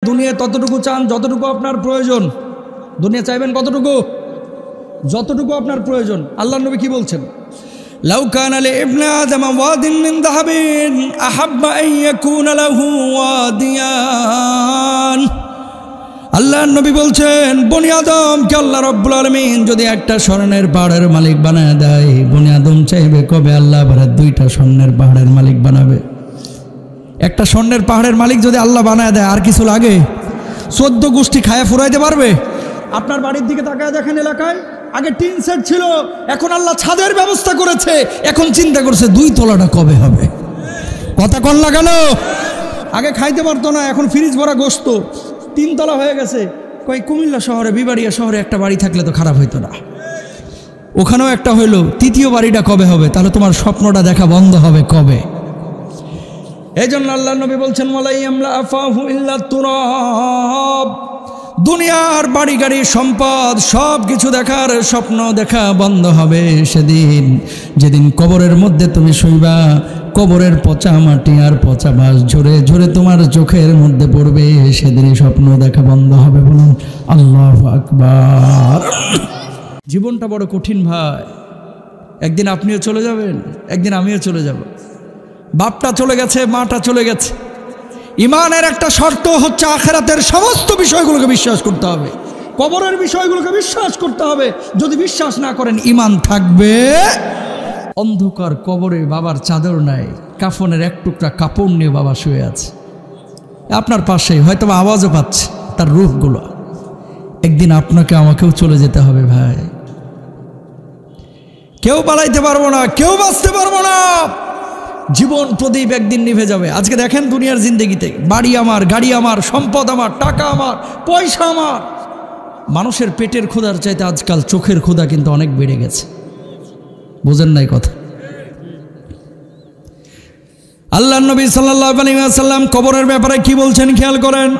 দুনিয়া ততটুকু চান যতটুকু আপনার প্রয়োজন। দুনিয়া চাইবেন কতটুকু? যতটুকু আপনার প্রয়োজন। আল্লাহর নবী কি বলছেন? লাউ কানা লিইবনি আদম ওয়াদিন মিন যাহাবিন আহাব্বা আন ইয়াকুনা লাহু ওয়াদিয়ান। আল্লাহর নবী বলছেন, বনি আদমকে আল্লাহ রাব্বুল আলামিন যদি একটা স্বর্ণের পাহাড়ের মালিক বানায় দেয়, বনি আদম চাইবে কবে আল্লাহ আবার দুইটা স্বর্ণের পাহাড়ের মালিক বানাবে। একটা স্বর্ণের পাহাড়ের মালিক যদি আল্লাহ বানায় দেয়, আর কিছু লাগে? 14 গোষ্ঠী খায়া ফুরাইতে পারবে? আপনার বাড়ির দিকে তাকায় দেখেন, এলাকায় আগে টিন সেট ছিল, এখন আল্লাহ ছাদের ব্যবস্থা করেছে। এখন চিন্তা করছে 2 তলাটা কবে হবে। কথা কন না কেন? আগে খাইতে পারতো না, এখন ফ্রিজ ভরা গোস্ত, 3 তলা হয়ে গেছে। কই কুমিল্লা শহরে, বিবাড়িয়া শহরে একটা বাড়ি থাকলে তো খারাপ হইতো না, ওখানেও একটা হইলো। 3য় বাড়িটা কবে হবে? তাহলে তোমার স্বপ্নটা দেখা বন্ধ হবে কবে? এই জন্য আল্লাহ নবী বলছেন, ওয়ালা ইয়ামলা আফাহু ইল্লা তুরাব। দুনিয়ার বাড়ি গাড়ি সম্পদ সব কিছু দেখার স্বপ্ন দেখা বন্ধ হবে সেদিন, যেদিন কবরের মধ্যে তুমি শুইবা। কবরের পচা মাটি আর পচা বাস ঝরে ঝরে তোমার চোখের মধ্যে পড়বে, সেদিনই স্বপ্ন দেখা বন্ধ হবে। বলুন আল্লাহু আকবার। জীবনটা বড় কঠিন ভাই। একদিন আপনিও চলে যাবেন, একদিন আমিও চলে যাব। বাপটা চলে গেছে, মাটা চলে গেছে। ইমানের একটা শর্ত হচ্ছে আখিরাতের সমস্ত বিষয়গুলোকে বিশ্বাস করতে হবে, কবরের বিষয়গুলোকে বিশ্বাস করতে হবে। যদি বিশ্বাস না করেন, ইমান থাকবে। অন্ধকার কবরে বাবার চাদর নাই, কাফনের এক টুকরা কাপড় নিয়ে বাবা শুয়ে আছে আপনার পাশেই, হয়তো আওয়াজও পাচ্ছে তার রূপগুলো। একদিন আপনাকে আমাকেও চলে যেতে হবে ভাই। কেউ পালাইতে পারবো না, কেউ বাঁচতে পারবো না। জীবন প্রদীপ একদিন নিভে যাবে। আজকে দেখেন দুনিয়ার জিন্দেগিতে বাড়ি আমার, গাড়ি আমার, সম্পদ আমার, টাকা আমার, পয়সা আমার। মানুষের পেটের ক্ষুধার চাইতে আজকাল চোখের ক্ষুধা কিন্তু অনেক বেড়ে গেছে। বুঝেন নাই কথা? আল্লাহর নবী সাল্লাল্লাহু আলাইহি ওয়াসাল্লাম কবরের ব্যাপারে কি বলছেন খেয়াল করেন।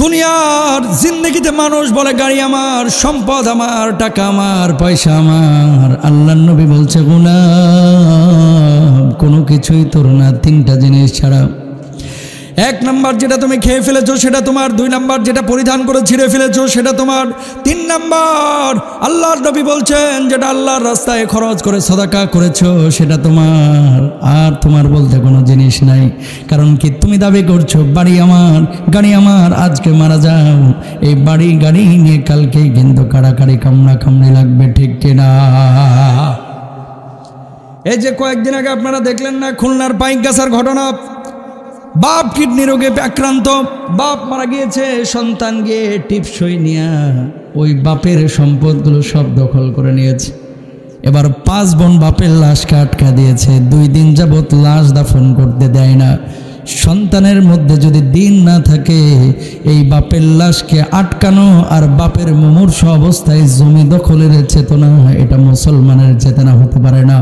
দুনিয়ার জিন্দেগিতে মানুষ বলে গাড়ি আমার, সম্পদ আমার, টাকা আমার, পয়সা আমার। আল্লাহর নবী বলছে, গোলাম কোনো কিছুই তোর না 3টা জিনিস ছাড়া। 1 নাম্বার যেটা তুমি খেয়ে ফেলেছো সেটা তোমার, 2 নাম্বার যেটা পরিধান করে ছিঁড়ে ফেলেছো সেটা তোমার, 3 নাম্বার আল্লাহর নবী বলছেন যেটা আল্লাহর রাস্তায় খরচ করে সাদাকা করেছো সেটা তোমার। আর তোমার বলতে কোনো জিনিস নাই। কারণ কি? তুমি দাবি করছো বাড়ি আমার, গাড়ি আমার, আজকে মারা যাও, এই বাড়ি গাড়ি নিয়ে কালকেই কিন্তু কাড়াকাড়ি কামড়ি লাগবে, ঠিক কিনা? এই যে কয়েকদিন আগে আপনারা দেখলেন না খুলনার পাইকগাছার ঘটনা। বাপ কিডনি রোগে আক্রান্ত, বাপ মারা গিয়েছে, সন্তান গিয়ে টিপসই নিয়ে ওই বাপের সম্পদগুলো সব দখল করে নিয়েছে। এবার 5 বোন বাপের লাশকে আটকা দিয়েছে, 2 দিন যাবৎ লাশ দাফন করতে দেয় না। সন্তানের মধ্যে যদি দিন না থাকে, এই বাপের লাশকে আটকানো আর বাপের মুমূর্ষ অবস্থায় জমি দখলের চেতনা, এটা মুসলমানের চেতনা হতে পারে না,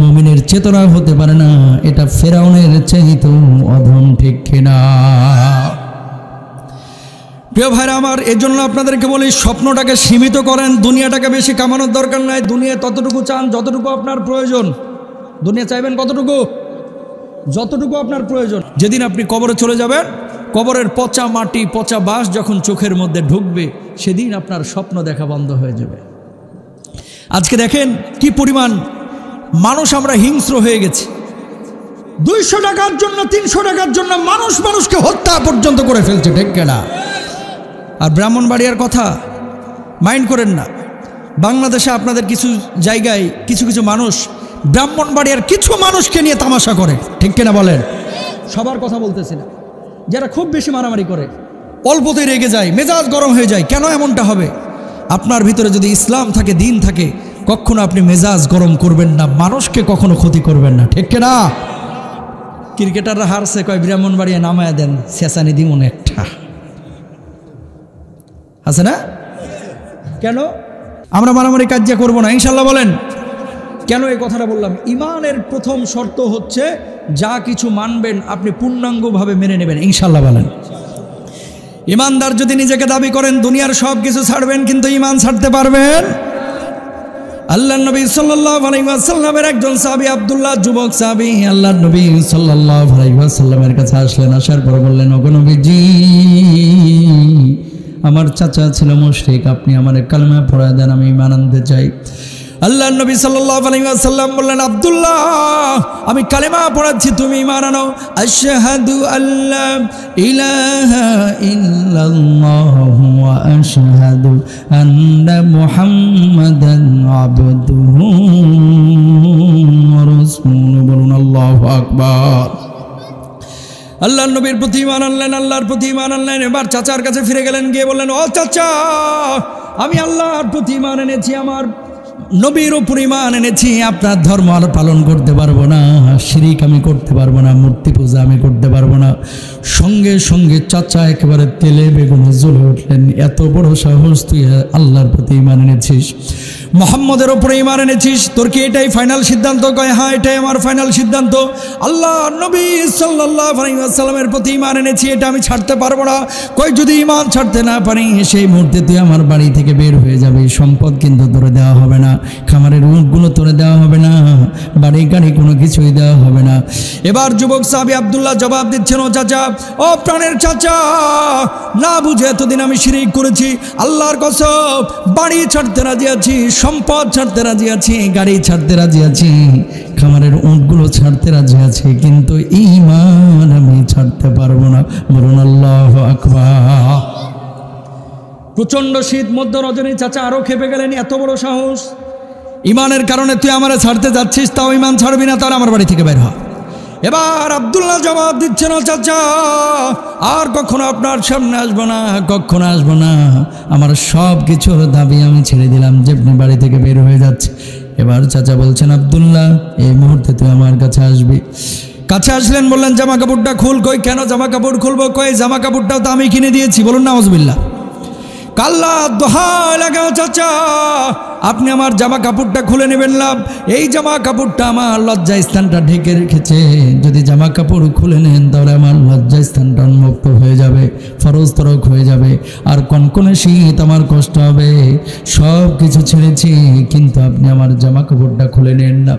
মুমিনের চেতনা হতে পারে না। এটা ফেরাউনের চাইতেও অধম, ঠিক কিনা? প্রিয় ভাইরা আমার, এজন্য আপনাদেরকে বলি স্বপ্নটাকে সীমিত করেন, দুনিয়াটাকে বেশি কামানোর দরকার নাই। দুনিয়া ততটুকু চান যতটুকু আপনার প্রয়োজন। দুনিয়া চাইবেন কতটুকু? যতটুকু আপনার প্রয়োজন। যেদিন আপনি কবরে চলে যাবেন, কবরের পচা মাটি, পচা বাঁশ যখন চোখের মধ্যে ঢুকবে, সেদিন আপনার স্বপ্ন দেখা বন্ধ হয়ে যাবে। আজকে দেখেন কি পরিমাণ মানুষ আমরা হিংস্র হয়ে গেছি। 200 টাকার জন্য, 300 টাকার জন্য মানুষকে হত্যা পর্যন্ত করে ফেলছে, ঠিক কিনা? আর ব্রাহ্মণবাড়িয়ার কথা মাইন্ড করেন না। বাংলাদেশে আপনাদের কিছু জায়গায় কিছু মানুষ ব্রাহ্মণবাড়িয়ার কিছু মানুষকে নিয়ে তামাশা করে, ঠিক কিনা বলেন? সবার কথা বলতেছি না, যারা খুব বেশি মারামারি করে, অল্পতেই রেগে যায়, মেজাজ গরম হয়ে যায়। কেন এমনটা হবে? আপনার ভিতরে যদি ইসলাম থাকে, দিন থাকে, কখনো আপনি মেজাজ গরম করবেন না, মানুষকে কখনো ক্ষতি করবেন না, ঠিক কিনা? ক্রিকেটাররা হারছে, কয় ব্রাহ্মণবাড়িয়া নামায়া দেন, শেষানি দিমন একটা আছে না? কেন আমরা মারামারি কাজিয়া করবো না ইনশাল্লাহ? বলেন কেন এই কথাটা বললাম? ইমানের প্রথম শর্ত হচ্ছে যা কিছু মানবেন আপনি পূর্ণাঙ্গভাবে মেনে নেবেন, ইনশাল্লাহ বলেন। ইমানদার যদি নিজেকে দাবি করেন দুনিয়ার সব কিছু ছাড়বেন, কিন্তু ইমান ছাড়তে পারবেন? আল্লাহর নবী সাল্লাল্লাহু আলাইহি ওয়াসাল্লামের একজন সাহাবী আব্দুল্লাহ, যুবক সাহাবী, আল্লাহর নবী সাল্লাল্লাহু আলাইহি ওয়াসাল্লামের কাছে আসলেন। আসার পর বললেন, ওগো নবীজি, আমার চাচা ছিল মুশরিক, আপনি আমার কালেমা পড়ায় দেন, আমি ঈমান আনতে চাই। আল্লাহর নবী সাল্লাল্লাহু আলাইহি ওয়াসাল্লাম বললেন, আব্দুল্লাহ, আমি কালেমা পড়াচ্ছি, তুমি ঈমান আনো। আশহাদু আল্লা ইলাহা ইল্লাল্লাহু ওয়া আশহাদু আন্না মুহাম্মাদান আবদুহু ওয়া রাসূলুহু। বলুন আল্লাহু আকবার। আল্লাহর নবীর প্রতি ঈমান আনলেন, আল্লাহর প্রতি ঈমান আনলেন। এবার চাচার কাছে ফিরে গেলেন, গিয়ে বললেন, ও চাচা, আমি আল্লাহর প্রতি ঈমান এনেছি, আমার নবীর উপর ঈমান এনেছি, আপনার ধর্ম আর পালন করতে পারবো না, শিরিক আমি করতে পারবো না, মূর্তি পূজা আমি করতে পারবো না। সঙ্গে সঙ্গে চাচা একেবারে তেলে বেগুনে জ্বলে উঠলেন, এত বড় সাহস, তুই আল্লাহর প্রতি ঈমান এনেছিস, মুহাম্মদের উপরে ঈমান এনেছিস, তোর কি এটাই ফাইনাল সিদ্ধান্ত? কয়, হ্যাঁ, এটাই আমার ফাইনাল সিদ্ধান্ত। আল্লাহ নবী সাল্লাল্লাহু আলাইহি ওয়াসাল্লামের প্রতি ঈমান এনেছি, এটা আমি ছাড়তে পারবো না। কই, যদি ঈমান ছাড়তে না পারি, সেই মুহূর্তে তুই আমার বাড়ি থেকে বের হয়ে যাবে, সম্পদ কিন্তু তোরে দেওয়া হবে না, খামারের উটগুলো তোরে দেওয়া হবে না, বাড়ি গাড়ি কোনো কিছুই দেওয়া হবে না। এবার যুবক সাহাবী আব্দুল্লাহ জবাব দিচ্ছেন, ও চাচা, ও প্রাণের চাচা, না বুঝে এতদিন আমি শিরিক করেছি, আল্লাহর কসম, বাড়ি ছাড়তে রাজি আছি, সম্পদ ছাড়তে রাজি আছি, গাড়ি ছাড়তে রাজি আছি, খামারের উটগুলো ছাড়তে রাজি আছি, কিন্তু ঈমান আমি ছাড়তে পারবো না। বলুন আল্লাহু আকবার। প্রচন্ড শীত, মধ্য রজনী, চাচা আরো খেপে গেলেন, এত বড় সাহস, ঈমানের কারণে তুই আমারে ছাড়তে যাচ্ছিস, তাও ঈমান ছাড়বি না, তাহলে আমার বাড়ি থেকে বের হ। এবার আব্দুল্লাহ জবাব দিচ্ছেন, ও চাচা, আর কখনো আপনার সামনে আসবো না, কখনো আসবো না, আমার সব কিছুর দাবি আমি ছেড়ে দিলাম, যে আপনি বাড়ি থেকে বের হয়ে যাচ্ছে। এবার চাচা বলছেন, আব্দুল্লাহ, এই মুহূর্তে তুই আমার কাছে আসবি। কাছে আসলেন, বললেন, জামা কাপড়টা খুল। কই, কেন জামা কাপড় খুলবো? কই, জামা কাপড়টাও তো আমি কিনে দিয়েছি। বলুন নাউজুবিল্লাহ। কাল্লা দোহাই লাগে, ও চাচা, আপনি আমার জামা কাপড়টা খুলে নেবেন না, এই জামা কাপড়টা আমার লজ্জা স্থানটা ঢেকে রেখেছে, যদি জামা কাপড় খুলে নেন তাহলে আমার লজ্জা স্থানটা উন্মুক্ত হয়ে যাবে, ফরজ তরক হয়ে যাবে, আর কনকনে শীত, আমার কষ্ট হবে, সব কিছু ছেড়েছি, কিন্তু আপনি আমার জামা কাপড়টা খুলে নেন না।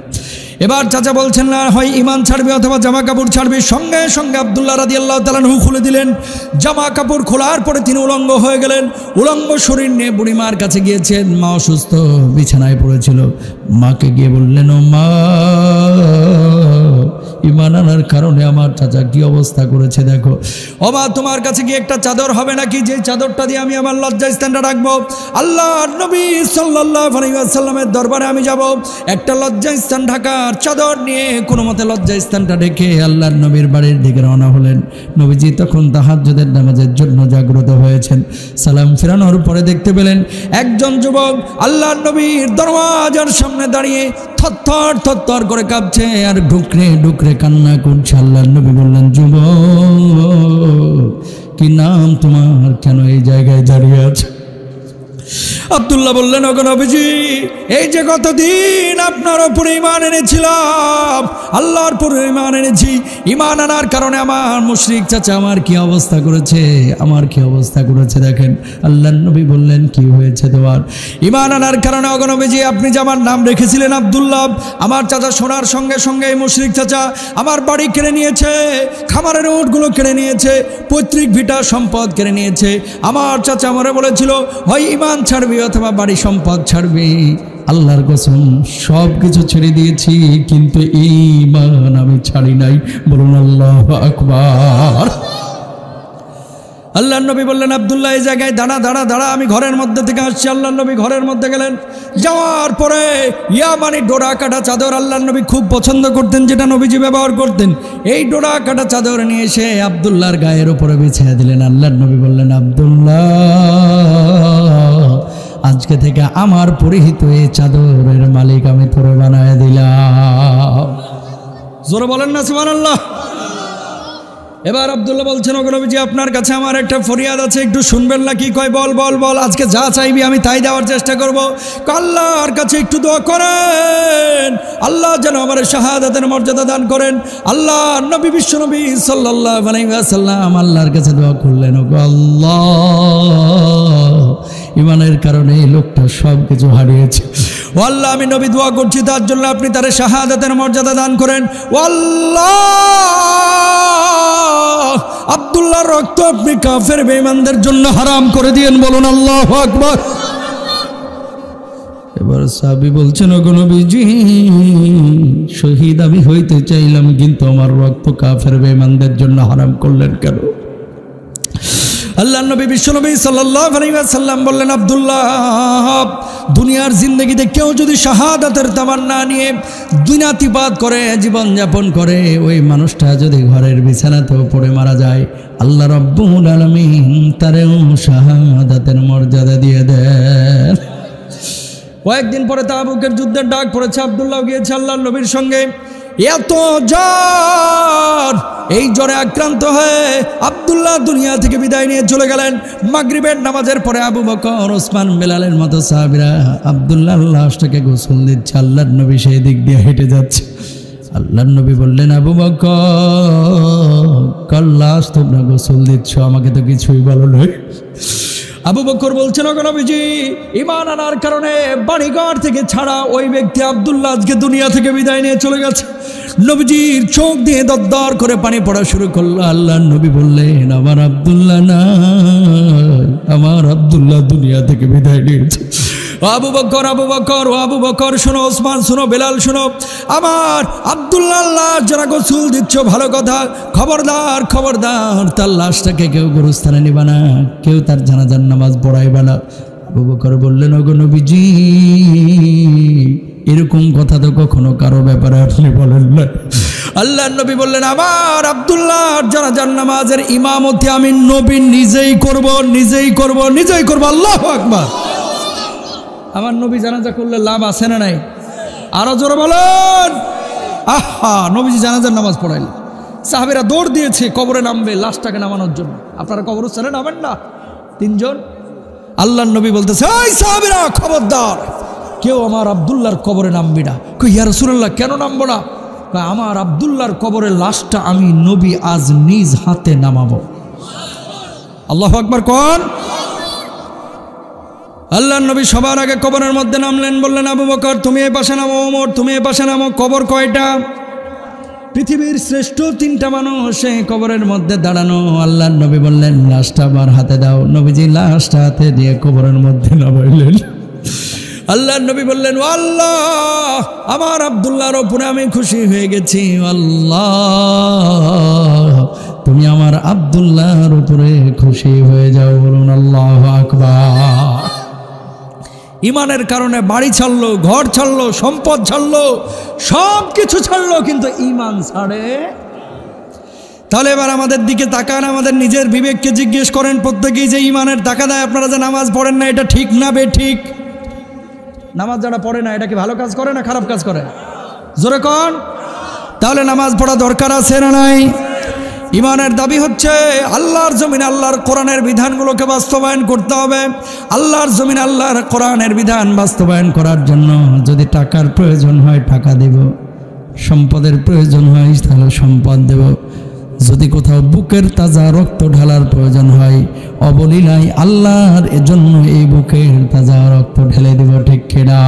এবার চাচা বলছেন, না হয় ঈমান ছাড়বে অথবা জামা কাপড় ছাড়বে। সঙ্গে সঙ্গে আব্দুল্লাহ রাদিয়াল্লাহু তাআলা আনহু খুলে দিলেন। জামা কাপড় খোলার পরে তিনি উলঙ্গ হয়ে গেলেন, উলঙ্গ শরীর নিয়ে বুড়িমার কাছে গিয়েছেন, মা অসুস্থ, বিছানায় পড়েছিল। মাকে গিয়ে বললেন, ও মা, ঈমান আনার কারণে আমার চাচা কি অবস্থা করেছে দেখো। ও মা, তোমার কাছে কি একটা চাদর হবে নাকি, যে চাদরটা দিয়ে আমি আমার লজ্জা স্থানটা রাখবো? আল্লাহর নবী সাল্লাল্লাহু আলাইহি ওয়াসাল্লামের দরবারে আমি যাব, একটা লজ্জা স্থান ঢাকার চাদর নিয়ে কোনো মতে লজ্জা স্থানটা ঢেকে আল্লাহর নবীর বাড়ির দিকে রওনা হলেন। নবীজি তখন তাহাজ্জুদের নামাজের জন্য জাগ্রত হয়েছেন। সালাম ফেরানোর পরে দেখতে পেলেন একজন যুবক আল্লাহর নবীর দরওয়াজার সামনে দাঁড়িয়ে থরথর থরথর করে কাঁপছে আর ঢুকরে ঢুকরে কান্না করছে। আল্লাহর নবী বললেন, যুবক, কি নাম তোমার, কেন এই জায়গায় দাঁড়িয়ে আছে? আব্দুল্লাহ বললেন, ওগো নবীজি, এই যে কতদিন আপনার উপরে ঈমান এনেছিলাম, আল্লাহর উপরে ঈমান এনেছি, ঈমান আনার কারণে আমার মুশরিক চাচা আমার কি অবস্থা করেছে, আমার কি অবস্থা করেছে দেখেন। আল্লাহর নবী বললেন, কি হয়েছে তোমার? ঈমান আনার কারণে ওগো নবীজি, আপনি যে আমার নাম রেখেছিলেন আব্দুল্লাহ, আমার চাচা শোনার সঙ্গে সঙ্গে এই মুশরিক চাচা আমার বাড়ি কেড়ে নিয়েছে, খামারের উটগুলো কেড়ে নিয়েছে, পৈতৃক ভিটা সম্পদ কেড়ে নিয়েছে। আমার চাচা আমারে বলেছিল, হয় ঈমান ছাড়বি অথবা বাড়ি সম্পদ ছাড়বি। আল্লাহর কসম, সব কিছু ছেড়ে দিয়েছি, কিন্তু ঈমান আমি ছাড়ি নাই। বলুন আল্লাহু আকবার। আল্লাহর নবী বললেন, আব্দুল্লাহ, এই জায়গায় দাঁড়া দাঁড়া দাঁড়া, আমি ঘরের মধ্যে থেকে আসছি। আল্লাহর নবী ঘরের মধ্যে গেলেন। যাওয়ার পরে ইয়ামানি ডোরা কাটা চাদর আল্লাহর নবী খুব পছন্দ করতেন, যেটা নবীজি ব্যবহার করতেন, এই ডোরা কাটা চাদর নিয়ে এসে আব্দুল্লাহর গায়ের উপরে বিছিয়ে দিলেন। আল্লাহর নবী বললেন, আব্দুল্লাহ, আজকে থেকে আমার পরিহিত এই চাদরের মালিক আমি তোরে বানায় দিলাম। জোরে বলেন না সুবহানাল্লাহ। এবার আব্দুল্লাহ বলছেন, ওগো নবীজি, আপনার কাছে আমার একটা ফরিয়াদ আছে, একটু শুনবেন না? কি কয়? বল বল বল, আজকে যা চাইবি আমি তাই দেওয়ার চেষ্টা করব। আল্লাহর কাছে একটু দোয়া করেন, আল্লাহ যেন আমার শাহাদাতের মর্যাদা দান করেন। আল্লাহ নবী বিশ্ব নবী সাল্লাল্লাহু আলাইহি ওয়াসাল্লাম আল্লাহর কাছে দোয়া করলেন, ওগো আল্লাহ, ঈমানের কারণে এই লোকটা সব কিছু হারিয়েছে, ও আল্লাহ, আমি নবী দোয়া করছি তার জন্য আপনি তার শাহাদাতের মর্যাদা দান করেন। ও আল্লাহ, আব্দুল্লাহর রক্ত আপনি কাফের বেঈমানদের জন্য হারাম করে দিয়েন, বলুন আল্লাহু আকবার। এবার সাহাবী বলছেন, ওগো নবীজি, শহীদ আমি হইতে চাইলাম, কিন্তু আমার রক্ত কাফের বেঈমানদের জন্য হারাম করলেন কেন? আল্লাহর নবী বিশ্বনবী সাল্লাল্লাহু আলাইহি ওয়াসাল্লাম বললেন, আব্দুল্লাহ, দুনিয়ার জিন্দগিতে কেউ যদি শাহাদাতের তামান্না নিয়ে দুনিয়াতিপাত করে জীবন যাপন করে, ওই মানুষটা যদি ঘরের বিছানাতেও পড়ে মারা যায়, আল্লাহ রাব্বুল আলামিন তারেও শাহাদাতের মর্যাদা দিয়ে দেন। কয়েকদিন পরে তাবুকের যুদ্ধের ডাক পড়েছে, আব্দুল্লাহ গিয়েছে আল্লাহর নবীর সঙ্গে। এত জ্বর, এই জ্বরে আক্রান্ত হয়ে আব্দুল্লাহ দুনিয়া থেকে বিদায় নিয়ে চলে গেলেন। মাগরিবের নামাজের পরে আবু বকর, ওসমান, বেলালের মতো সাহাবীরা আব্দুল্লাহর লাশটাকে গোসল দিচ্ছে। আল্লাহর নবী সেই দিক দিয়ে হেঁটে যাচ্ছে। আল্লাহর নবী বললেন, আবু বকর, কার লাশ তোমরা গোসল দিচ্ছ? আমাকে তো কিছুই বলো নাই। আবু বকর বলছেন, ওগো নবীজি, ঈমান আনার কারণে বাড়িঘর থেকে ছাড়া ওই ব্যক্তি আব্দুল্লাহ আজকে দুনিয়া থেকে বিদায় নিয়ে চলে গেছে। নবীজির চোখ দিয়ে দরদর করে পানি পড়া শুরু করলো। আল্লাহর নবী বললেন, আমার আব্দুল্লাহ না, আমার আব্দুল্লাহ দুনিয়া থেকে বিদায় নিয়েছে। আবু বকর, আবু বকর, ও আবু বকর শোনো, ওসমান শোনো, বেলাল শোনো, আমার আব্দুল্লাহ লাশ যারা গোসল দিচ্ছ, ভালো কথা, খবরদার খবরদার, তার লাশটাকে কেউ গুরুস্থানে নিবা না, কেউ তার জানাজার নামাজ পড়াইবা না। আবু বকর বললেন, ওগো নবীজি, এরকম কথা তো কখনো কারো ব্যাপারে আপনি বলেন না। আল্লাহর নবী বললেন, আমার আব্দুল্লাহর জানাজার নামাজের ইমামতি আমি নবী নিজেই করব, নিজেই করব, নিজেই করব। আল্লাহু আকবার। আমার নবী জানাজা করলে লাভ আছে না নাই? আরো জোরে বলেন। আহা, নবীজি জানাজার নামাজ পড়াইলেন, সাহাবীরা দৌড় দিয়েছে কবরে নামবে লাশটাকে নামানোর জন্য। আপনারা কবরস্থানে নামেন না? তিনজন। আল্লাহর নবী বলতেছে, এই সাহাবীরা খবরদার, কেউ আমার আব্দুল্লাহর কবরে নামবি না। কই, ইয়া রাসূলুল্লাহ, কেন নামবো না? আমার আব্দুল্লাহর কবরের লাশটা আমি নবী আজ নিজ হাতে নামাবো। আল্লাহু আকবার কোন। আল্লাহর নবী সবার আগে কবরের মধ্যে নামলেন। বললেন, আবু বকর তুমি এ পাশে নামো, ওমর তুমি এ পাশে নামো। কবর কয়টা? পৃথিবীর শ্রেষ্ঠ তিনটা মানুষ সেই কবরের মধ্যে দাঁড়ানো। আল্লাহর নবী বললেন, লাশটা আমার হাতে দাও। নবীজি লাশটা হাতে দিয়ে কবরের মধ্যে নামাইলেন। আল্লাহর নবী বললেন, ও আল্লাহ, আমার আব্দুল্লাহর উপরে আমি খুশি হয়ে গেছি। আল্লাহ, তুমি আমার আব্দুল্লাহর উপরে খুশি হয়ে যাও, বলুন আল্লাহু আকবার। ইমানের কারণে বাড়ি ছাড়লো, ঘর ছাড়লো, সম্পদ ছাড়লো, সব কিছু ছাড়লো, কিন্তু ইমান ছাড়ে। তাহলে এবার আমাদের দিকে তাকান, আমাদের নিজের বিবেককে জিজ্ঞেস করেন প্রত্যেকেই, যে ইমানের টাকা দেয় আপনারা যে নামাজ পড়েন না, এটা ঠিক না বেঠিক? নামাজ যারা পড়ে না, এটা কি ভালো কাজ করে না খারাপ কাজ করে? জোরে কোন। তাহলে নামাজ পড়া দরকার আছে না নাই? ইমানের দাবি হচ্ছে আল্লাহর জমিন আল্লাহর কোরআনের বিধানগুলোকে বাস্তবায়ন করতে হবে। আল্লাহর জমিন আল্লাহর কোরআনের বিধান বাস্তবায়ন করার জন্য যদি টাকার প্রয়োজন হয় টাকা দেব, সম্পদের প্রয়োজন হয় তাহলে সম্পদ দেব, যদি কোথাও বুকের তাজা রক্ত ঢালার প্রয়োজন হয় অবলীলায় আল্লাহর এজন্য এই বুকের তাজা রক্ত ঢেলে দেব। ঠিক কিনা?